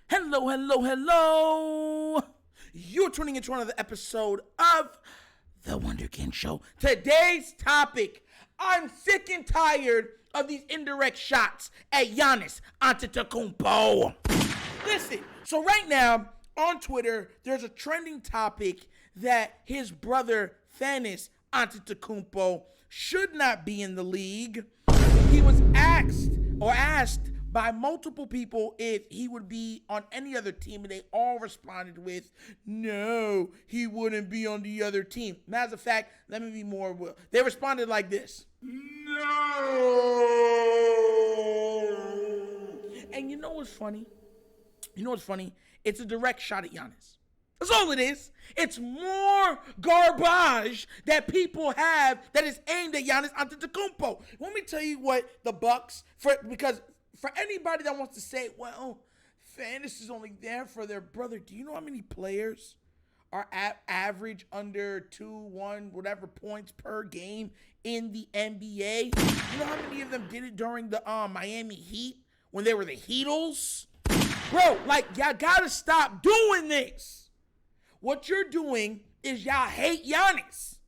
Hello, hello, hello. You're tuning into another episode of The Wunderkind Show. Today's topic, I'm sick and tired of these indirect shots at Giannis Antetokounmpo. Listen, so right now on Twitter, there's a trending topic that his brother Thanasis Antetokounmpo should not be in the league. He was asked by multiple people if he would be on any other team, and they all responded with, no, he wouldn't be on the other team. Matter of fact, let me be more real. They responded like this. No! And you know what's funny? It's a direct shot at Giannis. That's all it is. It's more garbage that people have that is aimed at Giannis Antetokounmpo. Let me tell you what the Bucks, because for anybody that wants to say, well, Thanasis is only there for their brother, do you know how many players are average under 2-1 whatever points per game in the NBA? You know how many of them did it during the Miami Heat when they were the Heatles? Bro, y'all gotta stop doing this. What you're doing is y'all hate Giannis,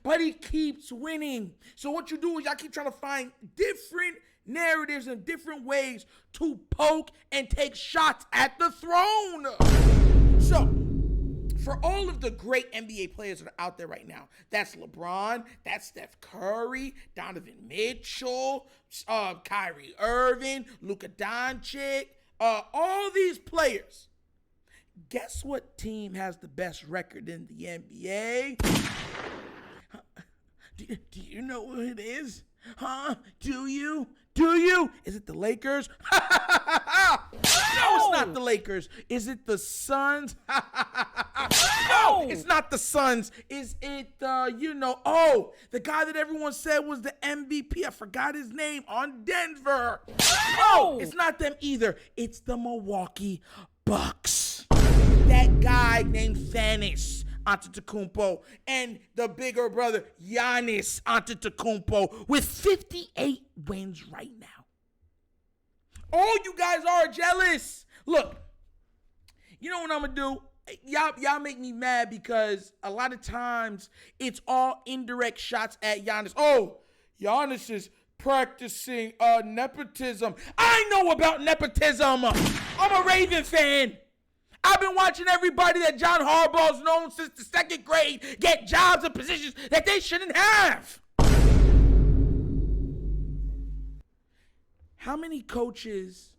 but he keeps winning. So what you do is y'all keep trying to find different narratives and different ways to poke and take shots at the throne. So, for all of the great NBA players that are out there right now, that's LeBron, that's Steph Curry, Donovan Mitchell, Kyrie Irving, Luka Doncic, all these players. Guess what team has the best record in the NBA? Do you know what it is? Huh? Do you? Is it the Lakers? No, it's not the Lakers. Is it the Suns? No, it's not the Suns. Is it the guy that everyone said was the MVP? I forgot his name on Denver. No, it's not them either. It's the Milwaukee Bucks. That guy named Thanasis Antetokounmpo and the bigger brother Giannis Antetokounmpo with 58 wins right now. All you guys are jealous. Look, you know what I'm gonna do? Y'all make me mad because a lot of times it's all indirect shots at Giannis. Oh, Giannis is practicing nepotism. I know about nepotism. I'm a Raven fan. I've been watching everybody that John Harbaugh's known since the second grade get jobs and positions that they shouldn't have. How many coaches'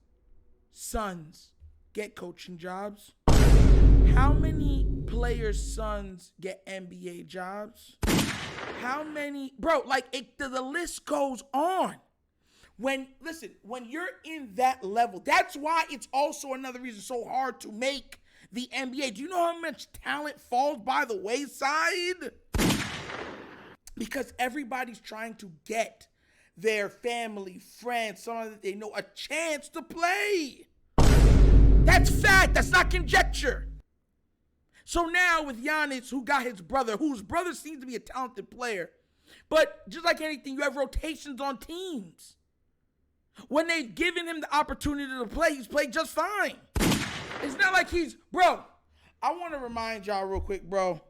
sons get coaching jobs? How many players' sons get NBA jobs? How many? Bro, the list goes on. When you're in that level, that's why it's also another reason so hard to make the NBA. Do you know how much talent falls by the wayside? Because everybody's trying to get their family, friends, someone that they know, a chance to play. That's fact. That's not conjecture. So now with Giannis, who got his brother, whose brother seems to be a talented player, but just like anything, you have rotations on teams. When they've given him the opportunity to play, he's played just fine. It's not like I want to remind y'all real quick, bro.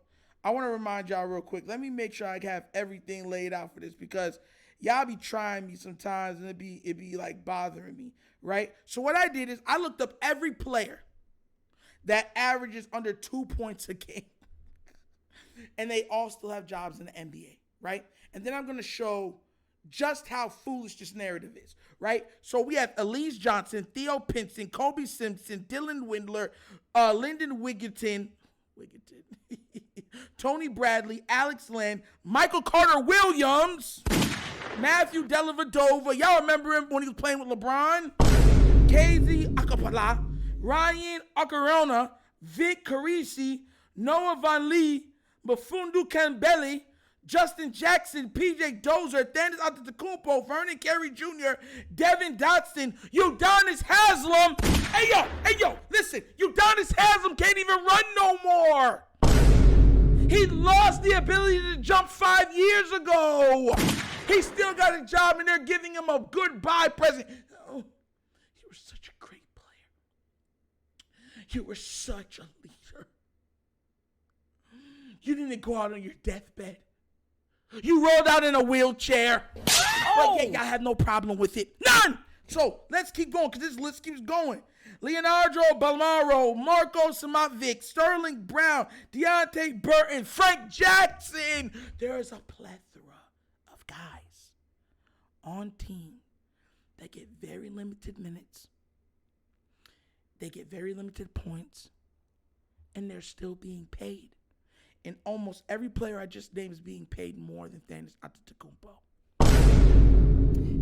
Let me make sure I have everything laid out for this because y'all be trying me sometimes and it be like bothering me, right? So what I did is I looked up every player that averages under 2 points a game. And they all still have jobs in the NBA, right? And then I'm going to show just how foolish this narrative is, right? So we have Elise Johnson, Theo Pinson, Kobe Simpson, Dylan Windler, Lyndon Wigginton, Tony Bradley, Alex Len, Michael Carter-Williams, Matthew Dellavedova. Y'all remember him when he was playing with LeBron? KZ Akapala, Ryan Ocarona, Vic Carisi, Noah Van Lee, Mafundu Kambele, Justin Jackson, PJ Dozier, Thanasis Antetokounmpo, Vernon Carey Jr., Devin Dotson, Udonis Haslem. Hey yo, listen, Udonis Haslem can't even run no more. He lost the ability to jump 5 years ago. He still got a job and they're giving him a goodbye present. Oh, he was such a great player. You were such a leader. You didn't go out on your deathbed. You rolled out in a wheelchair. But yeah, y'all had no problem with it. None! So let's keep going because this list keeps going. Leonardo Balmaro, Marco Simovic, Sterling Brown, Deontay Burton, Frank Jackson. There's a plethora of guys on team that get very limited minutes. They get very limited points. And they're still being paid. And almost every player I just named is being paid more than Thanasis Antetokounmpo.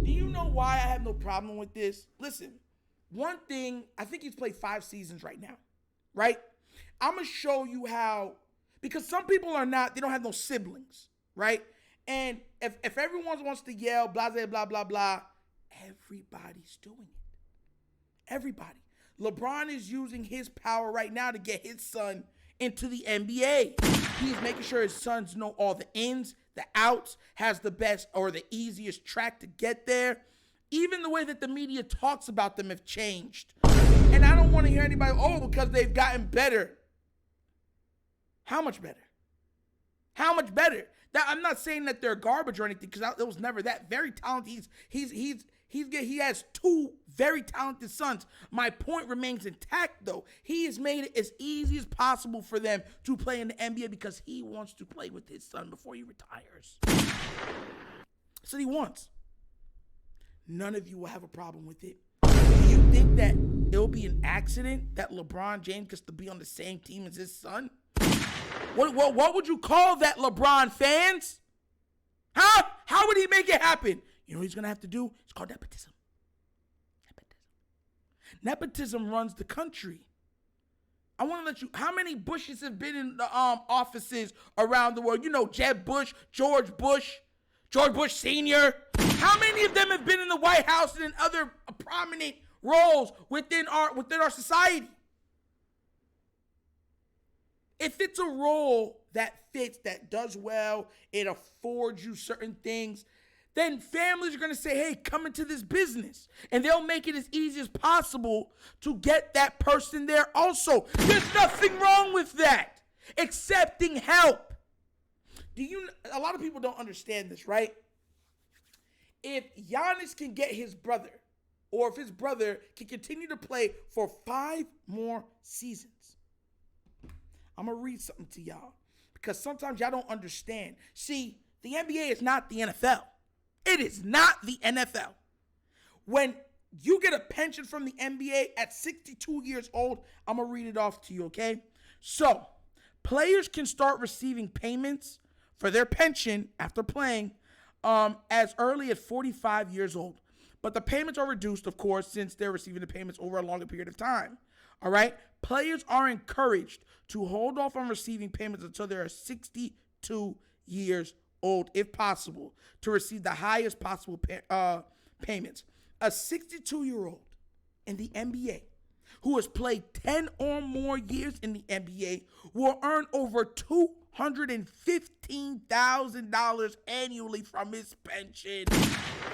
Do you know why I have no problem with this? Listen, one thing, I think he's played 5 seasons right now, right? I'm going to show you how, because some people are not, they don't have no siblings, right? And if everyone wants to yell, blah, blah, blah, blah, blah, everybody's doing it. Everybody. LeBron is using his power right now to get his son into the NBA. He's making sure his sons know all the ins, the outs, has the best or the easiest track to get there. Even the way that the media talks about them have changed. And I don't want to hear anybody, because they've gotten better. How much better? How much better? I'm not saying that they're garbage or anything, because it was never that. Very talented. He has 2 very talented sons. My point remains intact, though. He has made it as easy as possible for them to play in the NBA because he wants to play with his son before he retires. That's what he wants. None of you will have a problem with it. Do you think that it'll be an accident that LeBron James gets to be on the same team as his son? What would you call that, LeBron fans? Huh? How would he make it happen? You know what he's going to have to do? It's called nepotism. Nepotism runs the country. I want to let you, how many Bushes have been in the offices around the world? You know, Jeb Bush, George Bush Sr. How many of them have been in the White House and in other prominent roles within our society? If it's a role that fits, that does well, it affords you certain things, then families are going to say, hey, come into this business. And they'll make it as easy as possible to get that person there also. There's nothing wrong with that. Accepting help. A lot of people don't understand this, right? If Giannis can get his brother, or if his brother can continue to play for 5 more seasons, I'm going to read something to y'all, because sometimes y'all don't understand. See, the NBA is not the NFL. It is not the NFL. When you get a pension from the NBA at 62 years old, I'm going to read it off to you, okay? So, players can start receiving payments for their pension after playing as early as 45 years old. But the payments are reduced, of course, since they're receiving the payments over a longer period of time. All right? Players are encouraged to hold off on receiving payments until they are 62 years old, if possible, to receive the highest possible payments. A 62-year-old in the NBA who has played 10 or more years in the NBA will earn over $215,000 annually from his pension.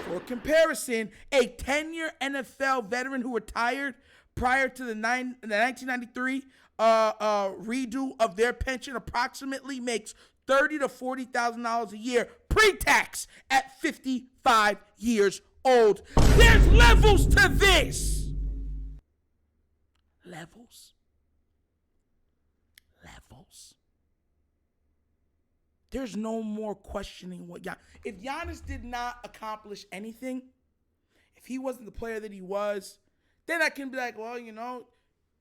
For comparison, a 10-year NFL veteran who retired prior to the 1993 redo of their pension approximately makes $30,000 to $40,000 a year pre-tax at 55 years old. There's levels to this. Levels. There's no more questioning what Giannis. If Giannis did not accomplish anything, if he wasn't the player that he was, then I can be like, well,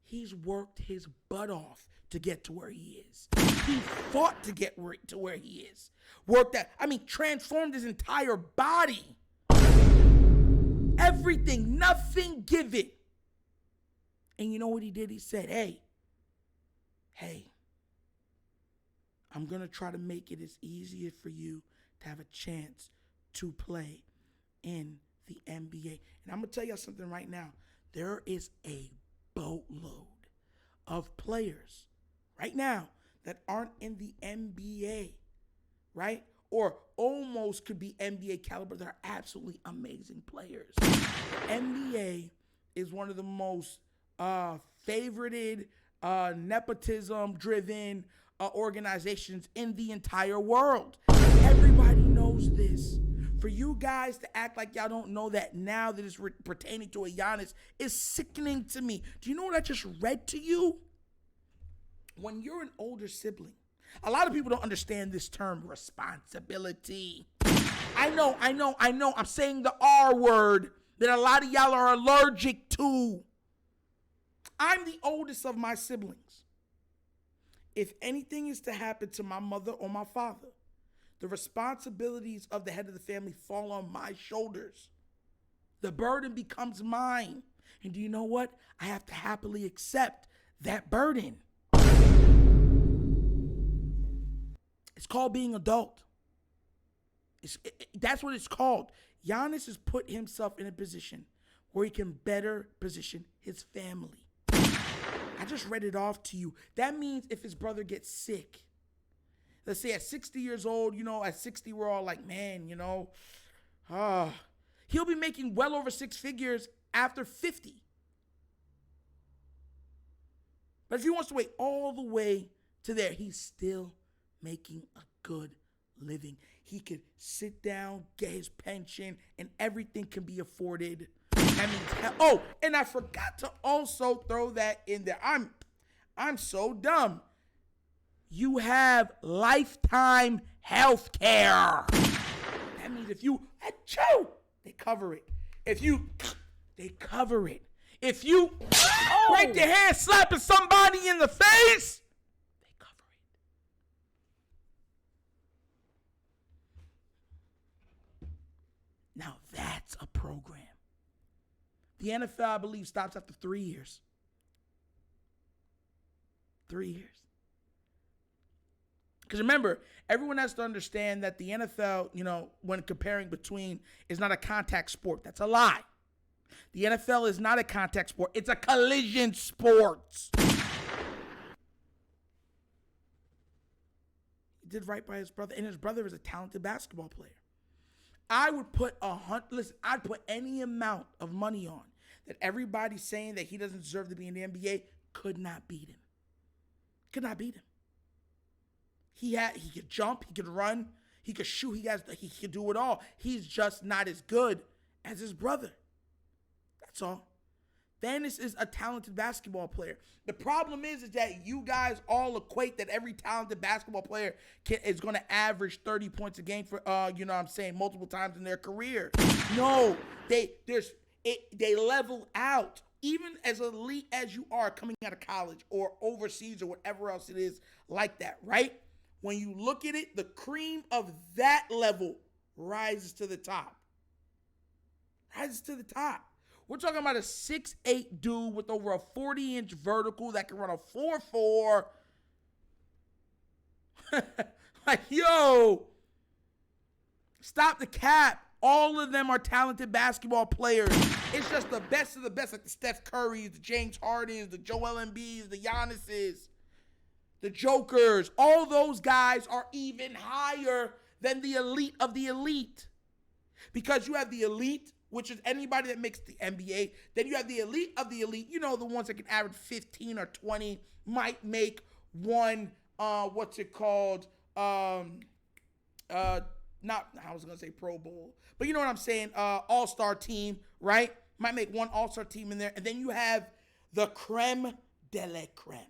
he's worked his butt off to get to where he is. He fought to get to where he is. Transformed his entire body. Everything, nothing given. And you know what he did? He said, hey, I'm going to try to make it as easy for you to have a chance to play in the NBA. And I'm going to tell you something right now. There is a boatload of players right now that aren't in the NBA, right? Or almost could be NBA caliber. They're absolutely amazing players. The NBA is one of the most favorited nepotism-driven organizations in the entire world. Everybody knows this. For you guys to act like y'all don't know that now that it's pertaining to a Giannis is sickening to me. Do you know what I just read to you? When you're an older sibling, a lot of people don't understand this term, responsibility. I know. I'm saying the R word that a lot of y'all are allergic to. I'm the oldest of my siblings. If anything is to happen to my mother or my father, the responsibilities of the head of the family fall on my shoulders. The burden becomes mine. And do you know what? I have to happily accept that burden. It's called being adult. That's what it's called. Giannis has put himself in a position where he can better position his family. I just read it off to you. That means if his brother gets sick, let's say at 60 years old, at 60, we're all like, man, he'll be making well over six figures after 50. But if he wants to wait all the way to there, he's still making a good living. He could sit down, get his pension, and everything can be afforded. That means, and I forgot to also throw that in there. I'm so dumb. You have lifetime health care. That means if you achoo, they cover it. They cover it. If you break your hand slapping somebody in the face, they cover it. Now that's a program. The NFL, I believe, stops after 3 years. 3 years. Because remember, everyone has to understand that the NFL, when comparing between, is not a contact sport. That's a lie. The NFL is not a contact sport. It's a collision sport. He did right by his brother, and his brother is a talented basketball player. I would put I'd put any amount of money on that everybody saying that he doesn't deserve to be in the NBA could not beat him. Could not beat him. He could jump, he could run, he could shoot, he could do it all. He's just not as good as his brother. That's all. Thanasis is a talented basketball player. The problem is that you guys all equate that every talented basketball player is going to average 30 points a game for multiple times in their career. No, they level out. Even as elite as you are coming out of college or overseas or whatever else it is like that, right? When you look at it, the cream of that level rises to the top. Rises to the top. We're talking about a 6'8" dude with over a 40-inch vertical that can run a 4.4. Like, yo, stop the cap. All of them are talented basketball players. It's just the best of the best, like the Steph Currys, the James Hardens, the Joel Embiids, the Giannis's, the Jokers. All those guys are even higher than the elite of the elite. Because you have the elite, which is anybody that makes the NBA. Then you have the elite of the elite. The ones that can average 15 or 20, might make one, I was going to say Pro Bowl, but you know what I'm saying? All-star team, right? Might make one all-star team in there. And then you have the creme de la creme.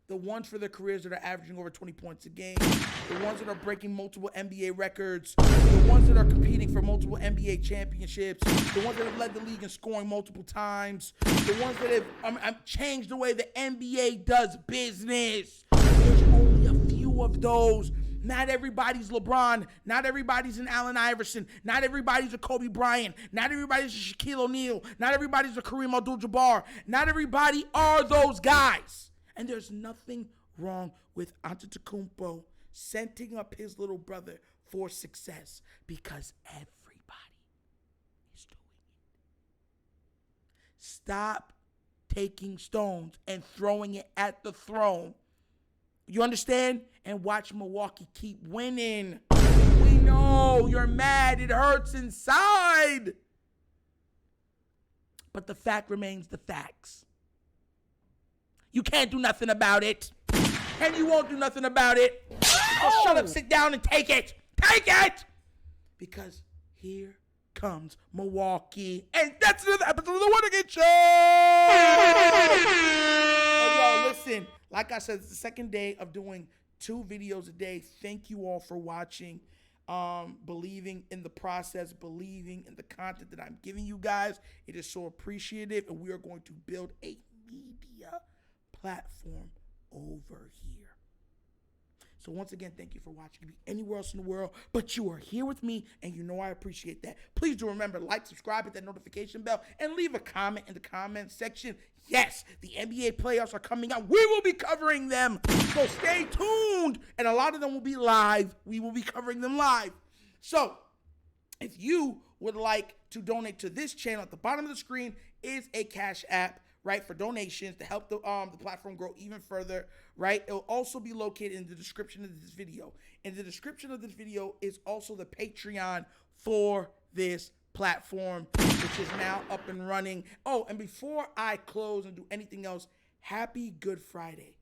The ones for their careers that are averaging over 20 points a game. The ones that are breaking multiple NBA records. The ones that are competing for multiple NBA championships. The ones that have led the league in scoring multiple times. The ones that have changed the way the NBA does business. There's only a few of those. Not everybody's LeBron. Not everybody's an Allen Iverson. Not everybody's a Kobe Bryant. Not everybody's a Shaquille O'Neal. Not everybody's a Kareem Abdul-Jabbar. Not everybody are those guys. And there's nothing wrong with Antetokounmpo setting up his little brother for success because everybody is doing it. Stop taking stones and throwing it at the throne. You understand? And watch Milwaukee keep winning. We know you're mad. It hurts inside. But the fact remains the facts. You can't do nothing about it. And you won't do nothing about it. So shut up, sit down, and take it. Take it! Because here comes Milwaukee. And that's another episode of The Wunderkind Show! Hey, y'all, listen. Like I said, it's the second day of doing 2 videos a day. Thank you all for watching. Believing in the process, believing in the content that I'm giving you guys. It is so appreciative, and we are going to build a media platform over here. So once again, thank you for watching. You could be anywhere else in the world, but you are here with me, and you know I appreciate that. Please do remember, like, subscribe, hit that notification bell, and leave a comment in the comment section. Yes, the NBA playoffs are coming out. We will be covering them, so stay tuned, and a lot of them will be live. We will be covering them live. So if you would like to donate to this channel, at the bottom of the screen is a Cash App, right, for donations to help the platform grow even further, right? It'll also be located in the description of this video. In the description of this video is also the Patreon for this platform, which is now up and running. Oh, and before I close and do anything else, happy Good Friday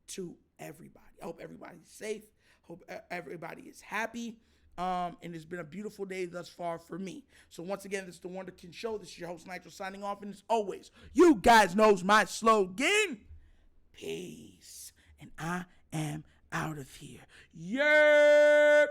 to everybody. I hope everybody's safe. Hope everybody is happy. And it's been a beautiful day thus far for me. So once again, this is the Wunderkind Show. This is your host, Nitro, signing off. And as always, you guys knows my slogan. Peace. And I am out of here. Yerp.